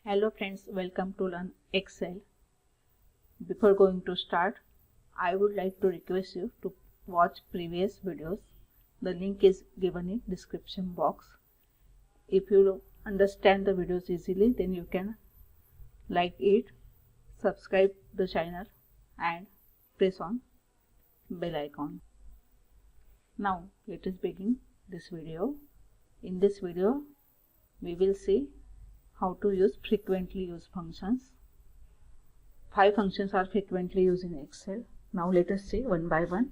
Hello friends, welcome to Learn Excel. Before going to start, I would like to request you to watch previous videos. The link is given in description box. If you understand the videos easily, then you can like it, subscribe the channel and press on bell icon. Now let us begin this video. In this video, we will see how to use frequently used functions. 5 functions are frequently used in Excel. Now let us see one by one.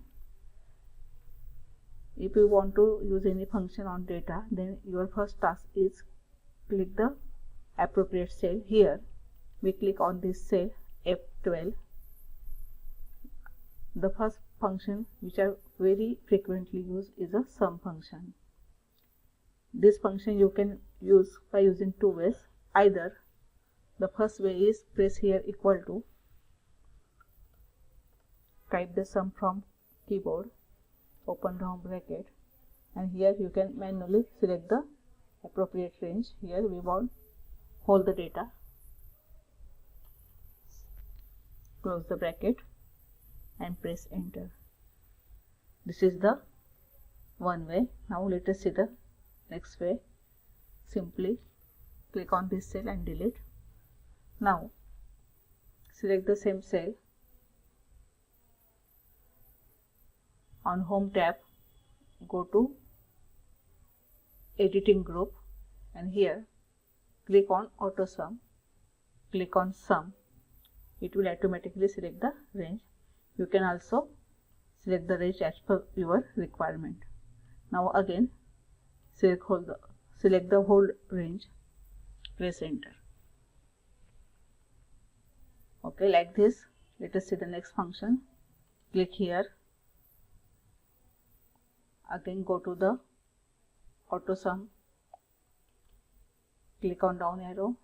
If you want to use any function on data, then your first task is click the appropriate cell. Here we click on this cell F12. The first function which are very frequently used is a sum function. This function you can use by using 2 ways. Either the first way is press here equal to, type the sum from keyboard, open round bracket, and here you can manually select the appropriate range. Here we want hold the data, close the bracket and press enter. This is the one way. Now let us see the next way. Simply click on this cell and delete. Now select the same cell. On home tab, go to editing group and here click on Autosum. Click on sum. It will automatically select the range. You can also select the range as per your requirement. Now again select the whole range. Press enter. Okay, like this. Let us see the next function. Click here. Again go to the Autosum. Click on down arrow.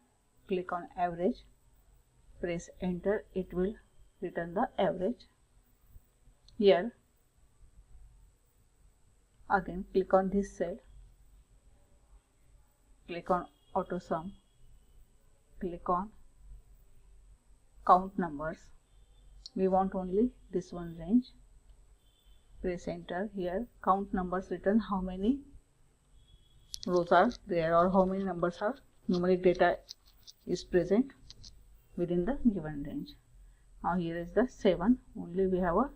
Click on average. Press enter. It will return the average. Here again click on this cell. Click on Autosum. Click on count numbers. We want only this one range. Press enter. Here count numbers return how many rows are there or how many numbers are numeric data is present within the given range. Now here is the 7. Only we have a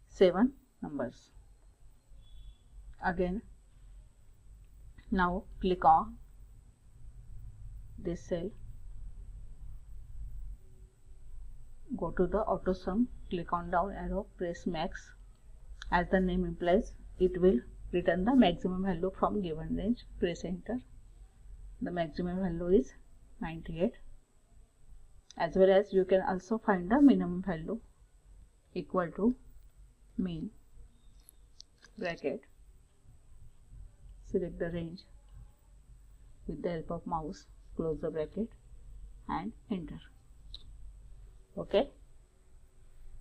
7 numbers. Again now click on this cell. Go to the Autosum, click on down arrow, press max. As the name implies, it will return the maximum value from given range. Press enter. The maximum value is 98. As well as you can also find the minimum value equal to min bracket. Select the range with the help of mouse. Close the bracket and enter. Okay,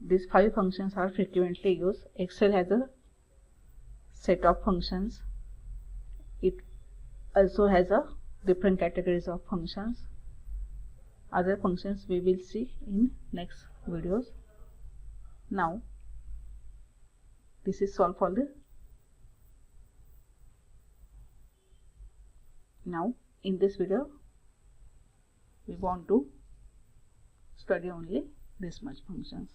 these 5 functions are frequently used. Excel has a set of functions. It also has a different categories of functions. Other functions we will see in next videos. Now this is solved for the now in this video we want to study only this much functions.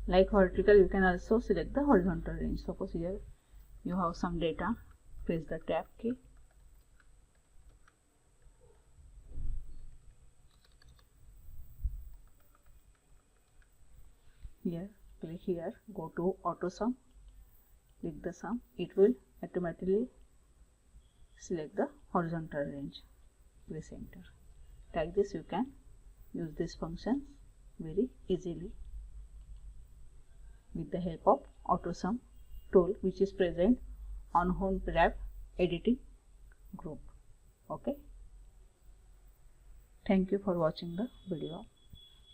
Like vertical, you can also select the horizontal range. Suppose here you have some data, press the tab key. Here click here, go to Autosum, click the sum. It will automatically select the horizontal range. Press enter. Like this you can use this function very easily with the help of Autosum tool, which is present on home tab editing group. Okay, thank you for watching the video.